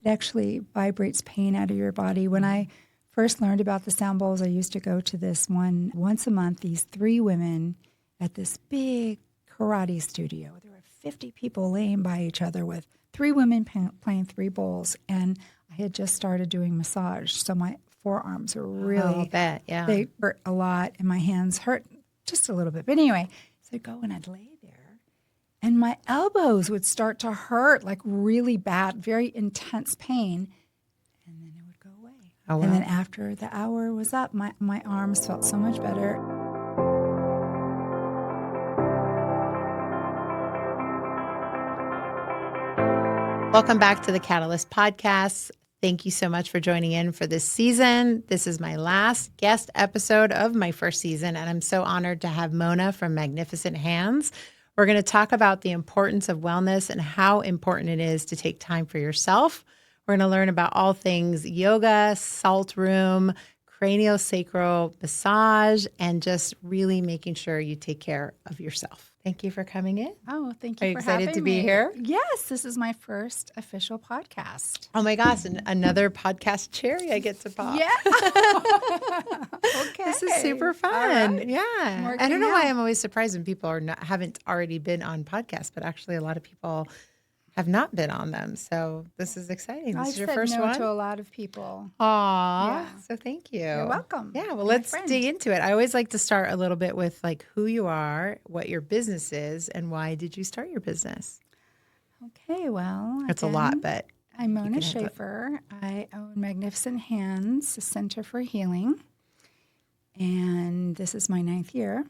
It actually vibrates pain out of your body. When I first learned about the sound bowls, I used to go to this one once a month, these 3 women at this big karate studio. There were 50 people laying by each other with 3 women playing 3 bowls. And I had just started doing massage, so my forearms were really, they hurt a lot, and my hands hurt just a little bit. But anyway, so I'd go and I'd lay there, and my elbows would start to hurt, like really bad, very intense pain, and then it would go away. Oh, wow. And then after the hour was up, my arms felt so much better. Welcome back to the Catalyst Podcast. Thank you so much for joining in for this season. This is my last guest episode of my first season, and I'm so honored to have Mona from Magnificent Hands. We're going to talk about the importance of wellness and how important it is to take time for yourself. We're going to learn about all things yoga, salt room, craniosacral massage, and just really making sure you take care of yourself. Thank you for coming in. Oh, thank you Are you for excited having to be me. here? Yes, this is my first official podcast. Oh my gosh, and another podcast cherry I get to pop. Yeah. Okay. This is super fun. Right. Yeah. I don't know why I'm always surprised when people haven't already been on podcasts, but actually a lot of people have not been on them. So this is exciting. This is your first one? I've said no to a lot of people. Aw. Yeah. So thank you. You're welcome. Yeah. Well, You're let's my friend. dig into it. I always like to start a little bit with like who you are, what your business is, and why did you start your business? Okay, well. It's a lot, but I'm Mona can handle it. Schafer. I own Magnificent Hands, a center for healing. And this is my 9th year.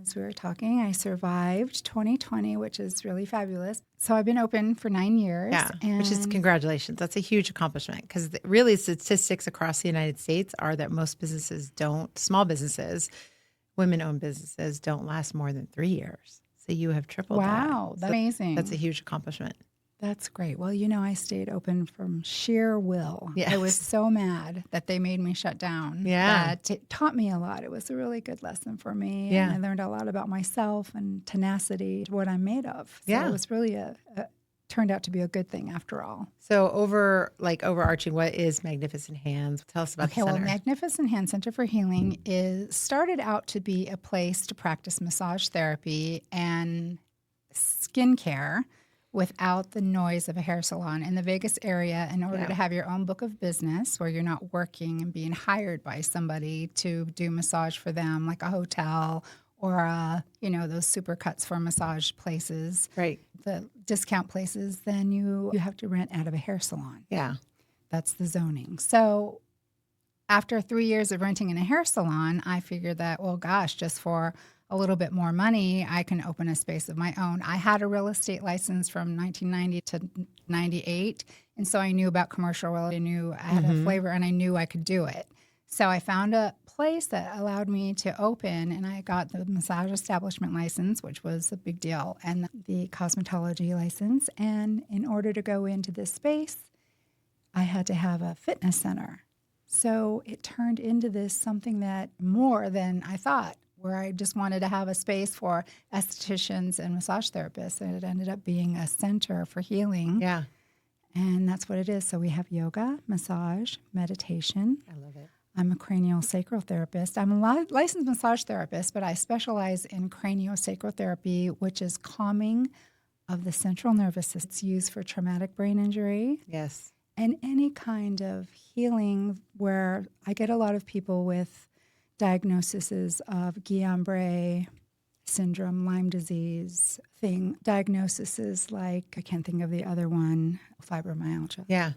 As we were talking, I survived 2020, which is really fabulous. So I've been open for 9 years. Yeah, which is congratulations. That's a huge accomplishment because really statistics across the United States are that most businesses small businesses, women-owned businesses don't last more than 3 years. So you have tripled that. Wow, that's amazing. That's a huge accomplishment. That's great. Well, I stayed open from sheer will. Yes. I was so mad that they made me shut down. Yeah. That it taught me a lot. It was a really good lesson for me. Yeah. And I learned a lot about myself and tenacity, what I'm made of. So Yeah. it was really turned out to be a good thing after all. So overarching, what is Magnificent Hands? Tell us about the center. Well, Magnificent Hand Center for Healing started out to be a place to practice massage therapy and skincare without the noise of a hair salon in the Vegas area in order to have your own book of business where you're not working and being hired by somebody to do massage for them, like a hotel or, those super cuts for massage places, Right. the discount places, then you have to rent out of a hair salon. Yeah. That's the zoning. So after 3 years of renting in a hair salon, I figured that, well, gosh, just for a little bit more money, I can open a space of my own. I had a real estate license from 1990 to 98, and so I knew about commercial real estate. I knew I had a flavor, and I knew I could do it. So I found a place that allowed me to open, and I got the massage establishment license, which was a big deal, and the cosmetology license. And in order to go into this space, I had to have a fitness center. So it turned into this something that more than I thought, where I just wanted to have a space for estheticians and massage therapists. And it ended up being a center for healing. Yeah. And that's what it is. So we have yoga, massage, meditation. I love it. I'm a craniosacral therapist. I'm a licensed massage therapist, but I specialize in craniosacral therapy, which is calming of the central nervous system. It's used for traumatic brain injury. Yes. And any kind of healing where I get a lot of people with diagnoses of Guillain-Barré syndrome, Lyme disease, diagnoses like, I can't think of the other one, fibromyalgia. Yeah.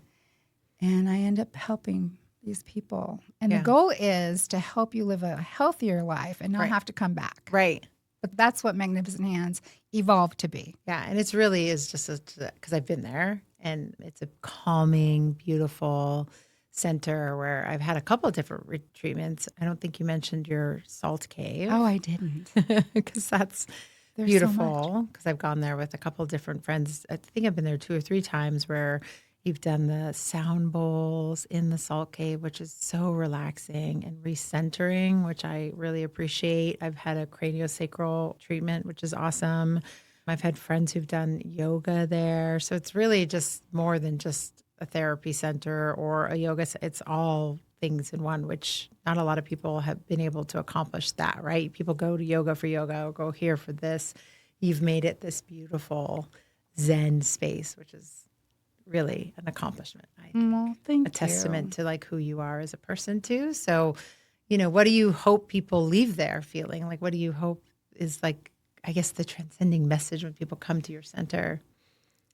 And I end up helping these people. And the goal is to help you live a healthier life and not have to come back. Right. But that's what Magnificent Hands evolved to be. Yeah. And it's really is just because I've been there, and it's a calming, beautiful center where I've had a couple of different treatments. I don't think you mentioned your salt cave. Oh, I didn't. Because that's There's beautiful. Because I've gone there with a couple of different friends. I think I've been there 2 or 3 times where you've done the sound bowls in the salt cave, which is so relaxing and recentering, which I really appreciate. I've had a craniosacral treatment, which is awesome. I've had friends who've done yoga there. So it's really just more than just a therapy center or a yoga. It's all things in one, which not a lot of people have been able to accomplish that, right? People go to yoga for yoga or go here for this. You've made it this beautiful Zen space, which is really an accomplishment, I think. Well, thank a testament you. to like who you are as a person too. So, what do you hope people leave there feeling? Like, what do you hope is like, I guess, the transcending message when people come to your center?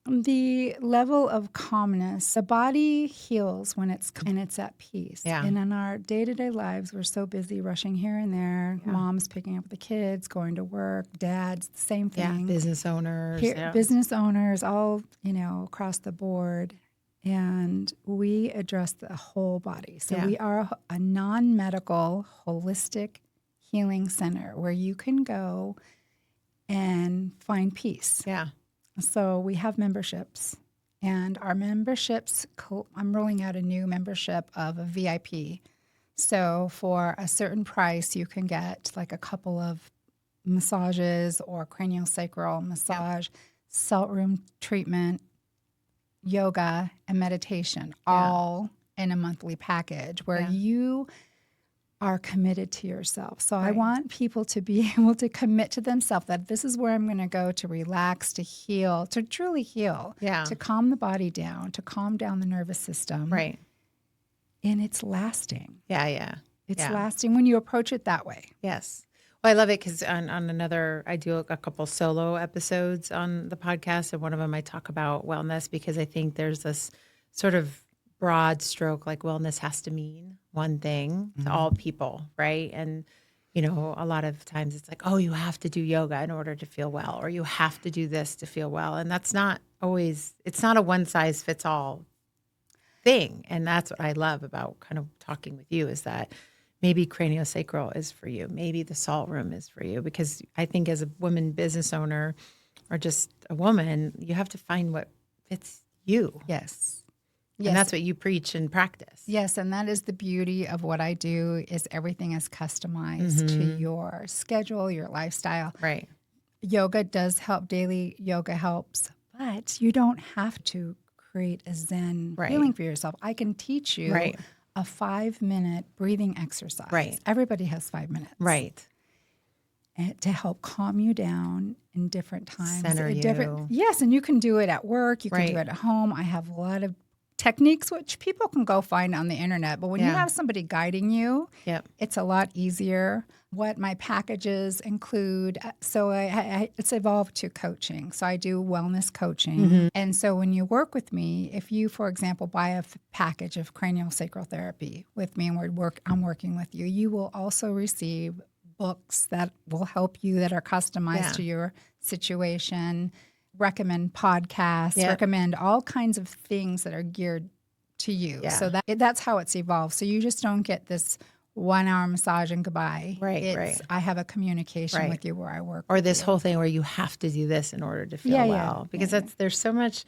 The level of calmness, the body heals when it's at peace. Yeah. And in our day-to-day lives, we're so busy rushing here and there. Yeah. Moms picking up the kids, going to work, dads, the same thing. Yeah, business owners. Business owners, all, across the board. And we address the whole body. So we are a non-medical, holistic healing center where you can go and find peace. Yeah. So we have memberships, and our memberships, I'm rolling out a new membership of a VIP. So for a certain price, you can get like a couple of massages or craniosacral massage, salt room treatment, yoga, and meditation, all in a monthly package where you are committed to yourself. So I want people to be able to commit to themselves that this is where I'm going to go to relax, to heal, to truly heal, to calm the body down, to calm down the nervous system. Right. And it's lasting. Yeah. It's lasting when you approach it that way. Yes. Well, I love it because on another, I do a couple solo episodes on the podcast, and one of them I talk about wellness because I think there's this sort of broad stroke, like wellness has to mean one thing to all people, right? And, a lot of times it's like, oh, you have to do yoga in order to feel well, or you have to do this to feel well. And that's not always, it's not a one size fits all thing. And that's what I love about kind of talking with you is that maybe craniosacral is for you. Maybe the salt room is for you. Because I think as a woman business owner or just a woman, you have to find what fits you. Yes. And that's what you preach and practice. Yes, and that is the beauty of what I do is everything is customized to your schedule, your lifestyle. Right. Yoga does help. Daily yoga helps, but you don't have to create a Zen feeling for yourself. I can teach you a 5-minute breathing exercise. Right. Everybody has 5 minutes. Right. And to help calm you down in different times. Center you. Yes, and you can do it at work. You can do it at home. I have a lot of techniques which people can go find on the internet. But when you have somebody guiding you, it's a lot easier. What my packages include, so it's evolved to coaching. So I do wellness coaching. And so when you work with me, if you, for example, buy a package of craniosacral therapy with me and I'm working with you, you will also receive books that will help you that are customized to your situation, recommend podcasts, recommend all kinds of things that are geared to you. Yeah. So that's how it's evolved. So you just don't get this 1-hour massage and goodbye. Right. I have a communication with you where I work. Or this whole thing where you have to do this in order to feel well. Because there's so much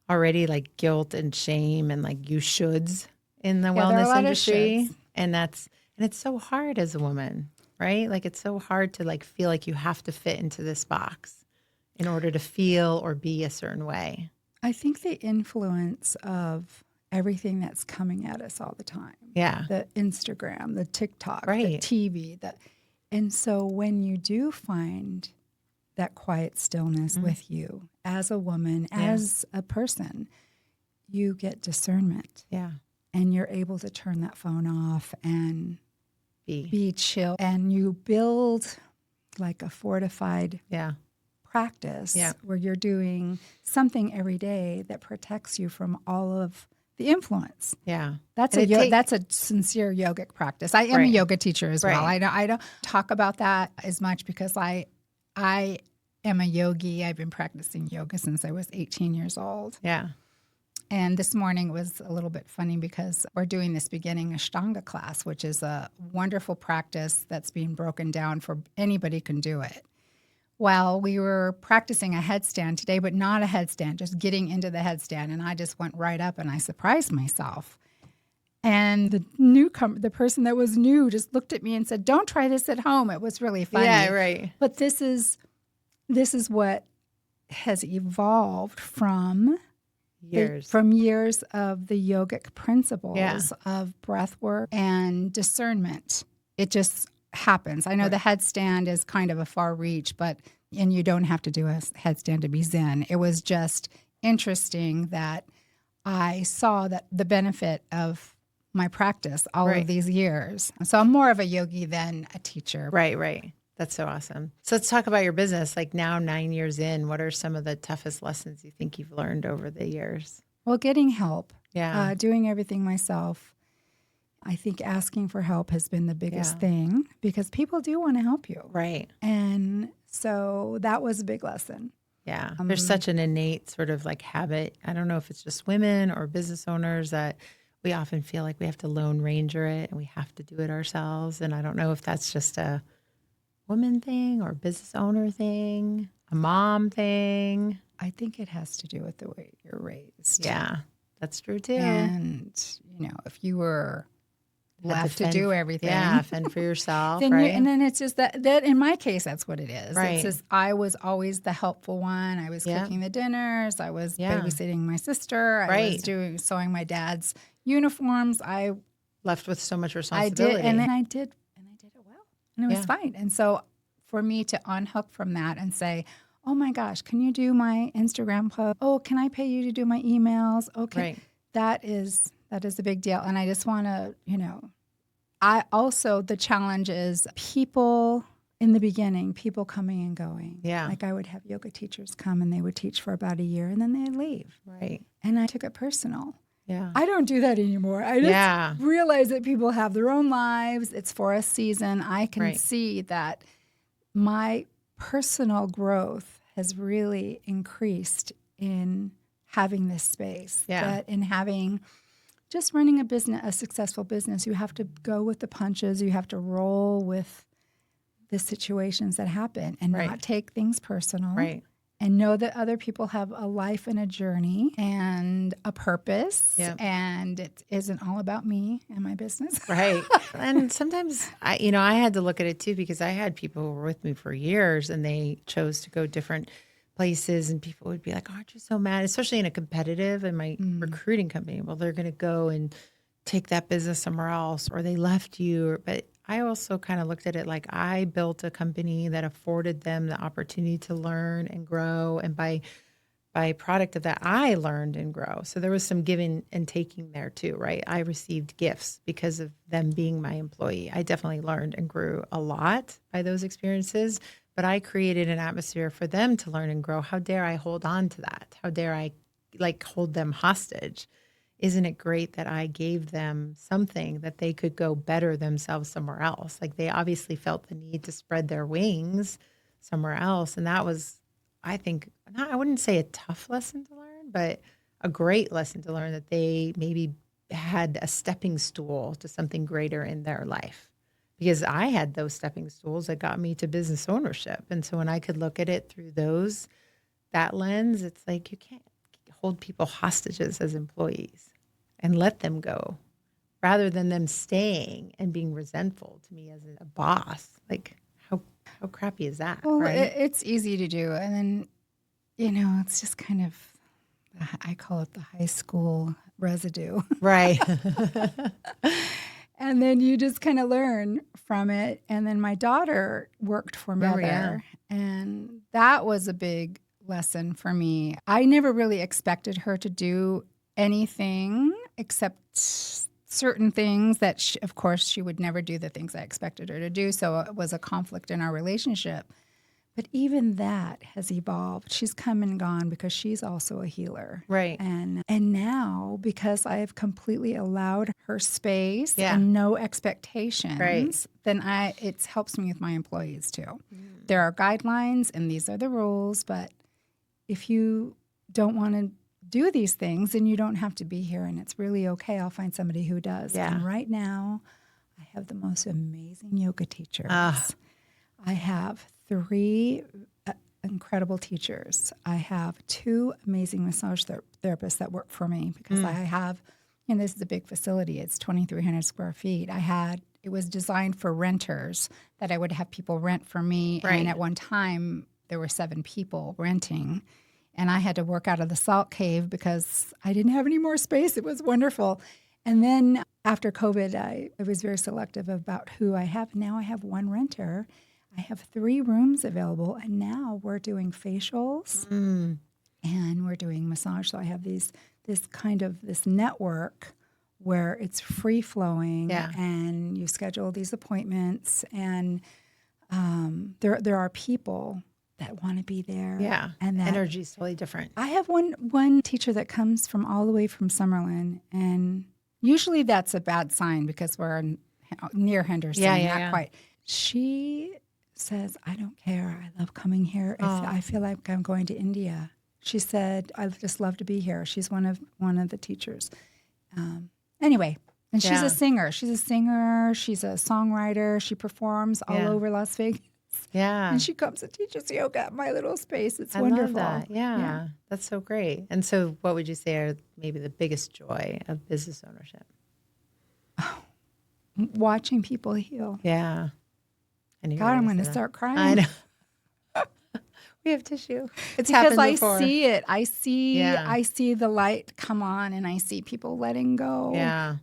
already like guilt and shame and like you shoulds in the wellness industry. And it's so hard as a woman, right? Like it's so hard to like feel like you have to fit into this box in order to feel or be a certain way. I think the influence of everything that's coming at us all the time. Yeah. The Instagram, the TikTok, right. the TV. And so when you do find that quiet stillness with you as a woman, as a person, you get discernment. Yeah. And you're able to turn that phone off and be chill. And you build like a fortified practice where you're doing something every day that protects you from all of the influence. Yeah. That's a sincere yogic practice. I am a yoga teacher as well. I don't talk about that as much because I am a yogi. I've been practicing yoga since I was 18 years old. Yeah. And this morning was a little bit funny because we're doing this beginning Ashtanga class, which is a wonderful practice that's being broken down for anybody can do it. Well, we were practicing a headstand today, but not a headstand, just getting into the headstand. And I just went right up and I surprised myself. And the person that was new just looked at me and said, "Don't try this at home." It was really funny. Yeah, right. But this is what has evolved from Years. From years of the yogic Yeah. principles of breath work and discernment. It just happens. I know the headstand is kind of a far reach, and you don't have to do a headstand to be Zen. It was just interesting that I saw that the benefit of my practice all of these years. So I'm more of a yogi than a teacher. Right. That's so awesome. So let's talk about your business. Like now, 9 years in, what are some of the toughest lessons you think you've learned over the years? Well, getting help, Yeah. doing everything myself. I think asking for help has been the biggest thing because people do want to help you. Right. And so that was a big lesson. Yeah. There's such an innate sort of like habit. I don't know if it's just women or business owners that we often feel like we have to Lone Ranger it and we have to do it ourselves. And I don't know if that's just a woman thing or business owner thing, a mom thing. I think it has to do with the way you're raised. Yeah, that's true too. And, if you were left to do everything. Yeah, fend for yourself, then right? and then it's just that in my case, that's what it is. Right. It's just I was always the helpful one. I was cooking the dinners. I was babysitting my sister. I was sewing my dad's uniforms. I left with so much responsibility. I did it well. And it was fine. And so for me to unhook from that and say, oh my gosh, can you do my Instagram post? Oh, can I pay you to do my emails? Okay. That is a big deal. And I just want to, the challenge is people in the beginning, people coming and going. Yeah. Like I would have yoga teachers come and they would teach for about a year and then they'd leave. Right. And I took it personal. Yeah. I don't do that anymore. I just realize that people have their own lives. It's for a season. I can see that my personal growth has really increased in having this space. That in having just running a successful business, you have to go with the punches. You have to roll with the situations that happen and not take things personal. Right. And know that other people have a life and a journey and a purpose. Yep. And it isn't all about me and my business. Right. And sometimes I had to look at it too, because I had people who were with me for years and they chose to go different places and people would be like, aren't you so mad? Especially in a competitive in my recruiting company. Well, they're going to go and take that business somewhere else or they left you. But I also kind of looked at it like I built a company that afforded them the opportunity to learn and grow. And by product of that, I learned and grow. So there was some giving and taking there too, right? I received gifts because of them being my employee. I definitely learned and grew a lot by those experiences, but I created an atmosphere for them to learn and grow. How dare I hold on to that? How dare I hold them hostage? Isn't it great that I gave them something that they could go better themselves somewhere else? Like they obviously felt the need to spread their wings somewhere else. And that was, I think, I wouldn't say a tough lesson to learn, but a great lesson to learn that they maybe had a stepping stool to something greater in their life. Because I had those stepping stools that got me to business ownership. And so when I could look at it through that lens, it's like you can't hold people hostages as employees and let them go rather than them staying and being resentful to me as a boss. Like how crappy is that? Well, right? It's easy to do. And then, it's just kind of, I call it the high school residue. Right. And then you just kind of learn from it. And then my daughter worked for me there. And that was a big lesson for me. I never really expected her to do anything except certain things that, of course, she would never do the things I expected her to do. So it was a conflict in our relationship. But even that has evolved. She's come and gone because she's also a healer. Right. And now, because I have completely allowed her space and no expectations, then it helps me with my employees too. There are guidelines and these are the rules, but if you don't want to do these things, then you don't have to be here, and it's really okay. I'll find somebody who does. Yeah. And right now, I have the most amazing yoga teachers. I have 3 incredible teachers. I have 2 amazing massage therapists that work for me because I have, this is a big facility. It's 2,300 square feet. It was designed for renters that I would have people rent for me. Right. And at one time, there were 7 people renting. And I had to work out of the salt cave because I didn't have any more space. It was wonderful. And then after COVID, I was very selective about who I have. Now I have one renter. I have 3 rooms available. And now we're doing facials and we're doing massage. So I have this network where it's free flowing and you schedule these appointments. And there are people that want to be there. Yeah. And that energy is totally different. I have one teacher that comes from all the way from Summerlin, and usually that's a bad sign because we're near Henderson, not quite. She says, I don't care. I love coming here. I feel like I'm going to India. She said, I just love to be here. She's one of the teachers. Anyway, and she's a singer. She's a songwriter. She performs all over Las Vegas. Yeah. And she comes and teaches yoga at my little space. It's wonderful. Love that. Yeah. That's so great. And so what would you say are maybe the biggest joy of business ownership? Watching people heal. Yeah. God, I'm going to start crying. I know. We have tissue. It's because happened before. I see it. I see the light come on, and I see people letting go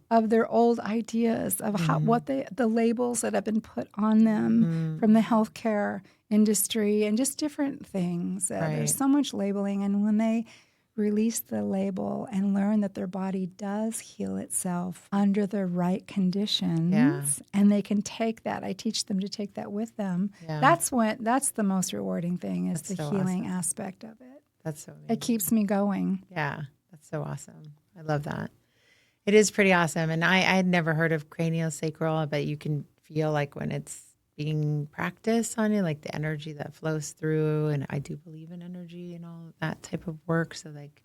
of their old ideas of what the labels that have been put on them from the healthcare industry and just different things. There's so much labeling, and when they release the label and learn that their body does heal itself under the right conditions, and they can take that. I teach them to take that with them. Yeah. That's the most rewarding thing is the healing aspect of it. That's so amazing. It keeps me going. Yeah, that's so awesome. I love that. It is pretty awesome. And I had never heard of craniosacral, but you can feel like when it's being practiced on you, like the energy that flows through. And I do believe in energy and all of that type of work. So like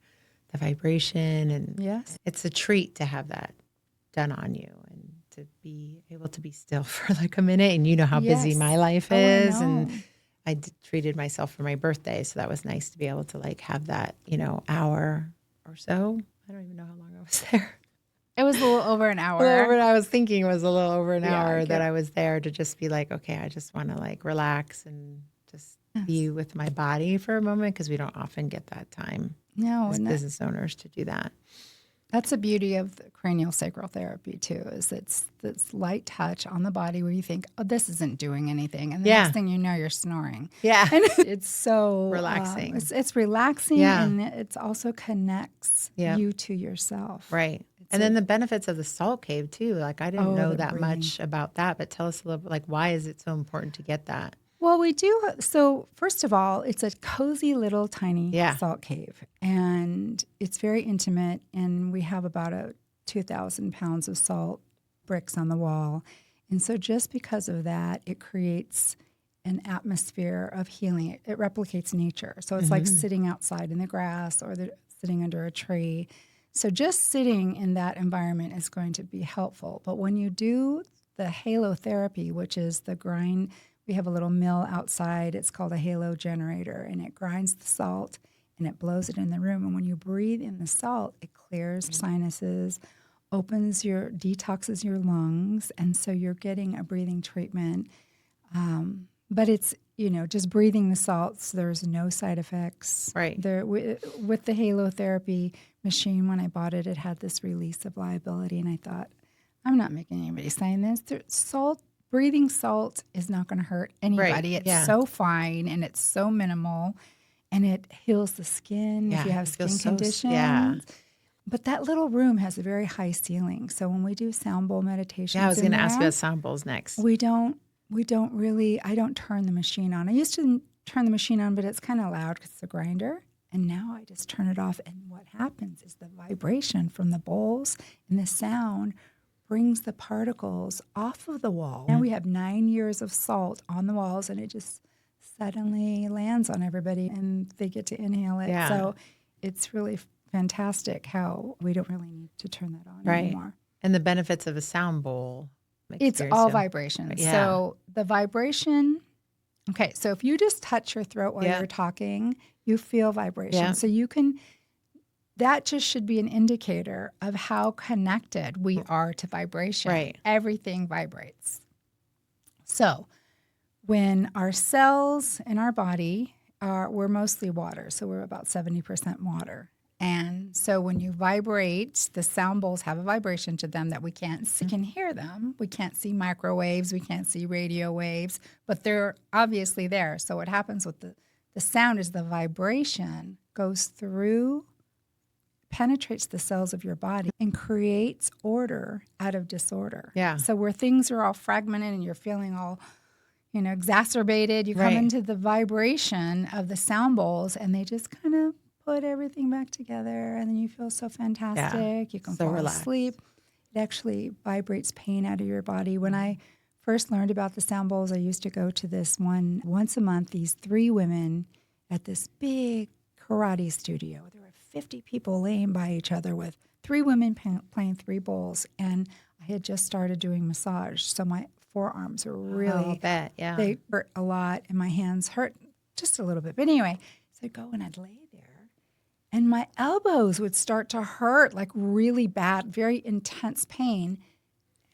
the vibration, and it's a treat to have that done on you and to be able to be still for like a minute. And you know how busy my life is. And I treated myself for my birthday. So that was nice to be able to like have that, hour or so. I don't even know how long I was there. It was a little over an hour. I was thinking it was a little over an hour that I was there to just be like, okay, I just want to like relax and just be with my body for a moment, because we don't often get that time as business owners to do that. That's the beauty of the craniosacral therapy too, is it's this light touch on the body where you think, oh, this isn't doing anything. And the next thing you know, you're snoring. Yeah. And it's so relaxing. It's relaxing, and it also connects you to yourself. Right. And then the benefits of the salt cave too. Like I didn't know that much about that, but tell us a little bit, like, why is it so important to get that? Well, we do. So first of all, it's a cozy little tiny salt cave, and it's very intimate. And we have about 2,000 pounds of salt bricks on the wall. And so just because of that, it creates an atmosphere of healing. It replicates nature. So it's like sitting outside in the grass or sitting under a tree. So just sitting in that environment is going to be helpful. But when you do the halo therapy, which is the grind, we have a little mill outside. It's called a halo generator, and it grinds the salt and it blows it in the room. And when you breathe in the salt, it clears sinuses, detoxes your lungs. And so you're getting a breathing treatment. But it's, just breathing the salts, there's no side effects. Right. With the halo therapy machine, when I bought it, it had this release of liability. And I thought, I'm not making anybody sign this. Breathing salt is not going to hurt anybody. Right. It's so fine and it's so minimal, and it heals the skin if you have skin conditions. But that little room has a very high ceiling. So when we do sound bowl meditations, I was going to ask you about sound bowls next. I don't turn the machine on. I used to turn the machine on, but it's kind of loud because it's a grinder. And now I just turn it off. And what happens is the vibration from the bowls and the sound brings the particles off of the wall. Now we have 9 years of salt on the walls, and it just suddenly lands on everybody, and they get to inhale it. Yeah. So it's really fantastic how we don't really need to turn that on anymore. And the benefits of a sound bowl. It's all vibration. Yeah. So the vibration, so if you just touch your throat while you're talking, you feel vibration. Yeah. So that just should be an indicator of how connected we are to vibration. Right. Everything vibrates. So when our cells in our body we're mostly water, so we're about 70% water. And so when you vibrate, the sound bowls have a vibration to them that we can't see. We can hear them. We can't see microwaves. We can't see radio waves, but they're obviously there. So what happens with the sound is the vibration goes through, penetrates the cells of your body and creates order out of disorder. Yeah. So where things are all fragmented and you're feeling all, exacerbated, you come into the vibration of the sound bowls and they just kind of put everything back together, and then you feel so fantastic. Yeah. You can fall asleep. It actually vibrates pain out of your body. When I first learned about the sound bowls, I used to go to this one once a month, these 3 women at this big karate studio. There were 50 people laying by each other with 3 women playing 3 bowls. And I had just started doing massage, so my forearms were really, they hurt a lot, and my hands hurt just a little bit. But anyway, so I'd go and I'd lay there. And my elbows would start to hurt, like really bad, very intense pain.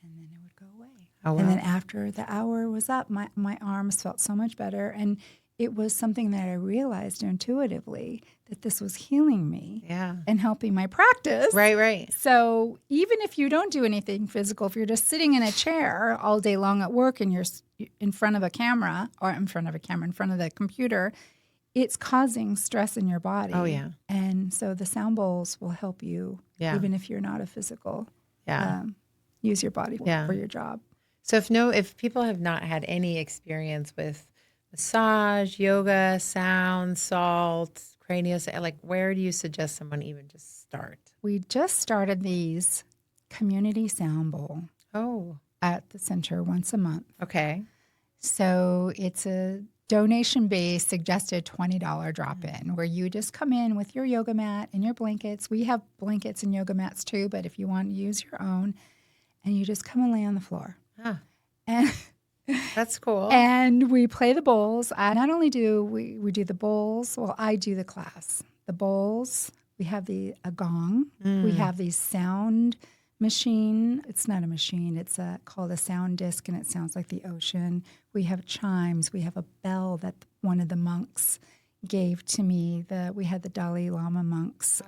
And then it would go away. Oh, wow. And then after the hour was up, my arms felt so much better. And it was something that I realized intuitively that this was healing me and helping my practice. Right. So even if you don't do anything physical, if you're just sitting in a chair all day long at work and you're in front of the computer, it's causing stress in your body. Oh, yeah. And so the sound bowls will help you, even if you're not a physical, use your body for your job. So if people have not had any experience with massage, yoga, sound, salt, craniosacral, like where do you suggest someone even just start? We just started these community sound bowl at the center once a month. Okay. So it's a donation-based suggested $20 drop-in where you just come in with your yoga mat and your blankets. We have blankets and yoga mats too, but if you want to use your own, and you just come and lay on the floor. And that's cool. And we play the bowls. Not only do we do the bowls, well, I do the class. The bowls, we have a gong. We have the sound machine. It's not a machine. It's called a sound disc, and it sounds like the ocean. We have chimes. We have a bell that one of the monks gave to me. We had the Dalai Lama monks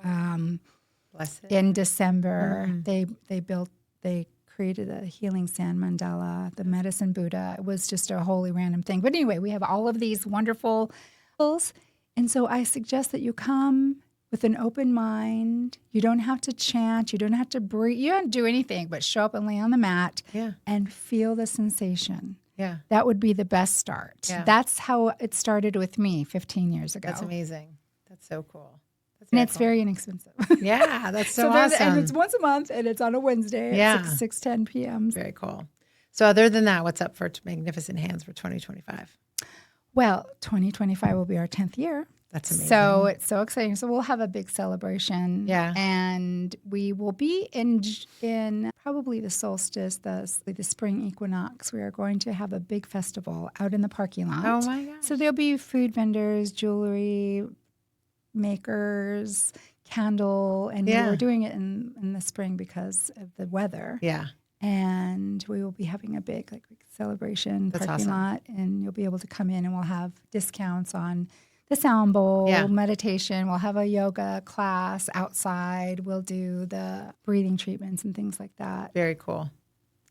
in December. They created a healing sand mandala, the medicine Buddha. It was just a wholly random thing. But anyway, we have all of these wonderful tools. And so I suggest that you come with an open mind. You don't have to chant. You don't have to breathe. You don't do anything but show up and lay on the mat and feel the sensation. Yeah. That would be the best start. Yeah. That's how it started with me 15 years ago. That's amazing. That's so cool. And it's very inexpensive. Yeah, that's so awesome. And it's once a month, and it's on a Wednesday at 6:10 p.m. Very cool. So other than that, what's up for Magnificent Hands for 2025? Well, 2025 will be our 10th year. That's amazing. So it's so exciting. So we'll have a big celebration. Yeah. And we will be in probably the solstice, the spring equinox. We are going to have a big festival out in the parking lot. Oh, my gosh. So there'll be food vendors, jewelry makers, candle, and we were doing it in the spring because of the weather. Yeah. And we will be having a big celebration parking lot, and you'll be able to come in, and we'll have discounts on the sound bowl, meditation. We'll have a yoga class outside. We'll do the breathing treatments and things like that. Very cool.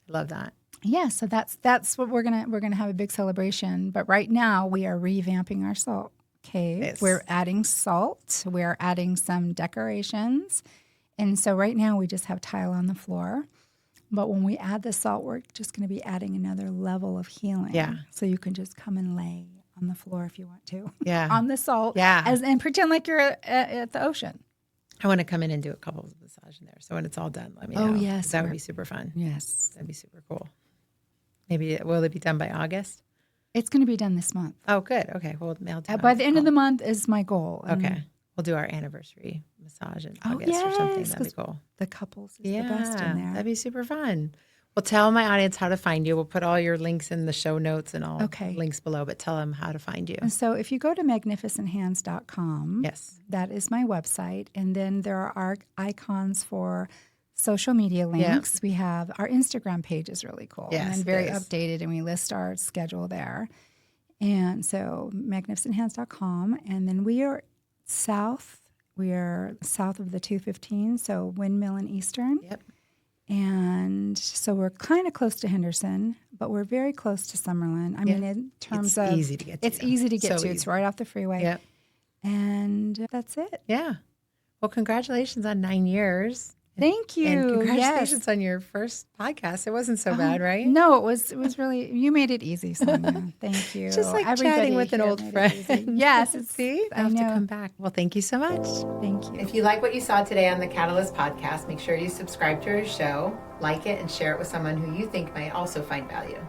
I love that. Yeah, so that's what we're gonna have a big celebration. But right now we are revamping our salt cave. Yes. We're adding salt. We're adding some decorations. And so right now we just have tile on the floor. But when we add the salt, we're just going to be adding another level of healing. Yeah. So you can just come and lay on the floor if you want to. Yeah. On the salt. Yeah. And pretend like you're at the ocean. I want to come in and do a couple of massages in there. So when it's all done, let me know. Oh, yes. That would be super fun. Yes. That'd be super cool. Maybe, will it be done by August? It's going to be done this month. Oh, good. Okay. Well, mail down. By the end of the month is my goal. Okay. We'll do our anniversary massage in August or something. That'd be cool. The couples is the best in there. That'd be super fun. Well, tell my audience how to find you. We'll put all your links in the show notes and all links below, but tell them how to find you. And so if you go to magnificenthands.com, that is my website. And then there are icons for social media links. We have our Instagram page is really cool and very updated, and we list our schedule there. And so magnificenthands.com. And then we are south. We are south of the 215, so Windmill and Eastern. Yep. And so we're kind of close to Henderson, but we're very close to Summerlin. I mean, in terms of... It's easy to get to. It's easy to get to. It's right off the freeway. Yep. And that's it. Yeah. Well, congratulations on 9 years. Thank you. And congratulations Yes. on your first podcast. It wasn't so bad, right? No, it was really, you made it easy, Sonia. Thank you. Just like Everybody chatting with an here old made it friend. easy. Yes. It's, See, I I have to know. come back. Well, thank you so much. Thank you. If you like what you saw today on the Catalyst podcast, make sure you subscribe to our show, like it, and share it with someone who you think might also find value.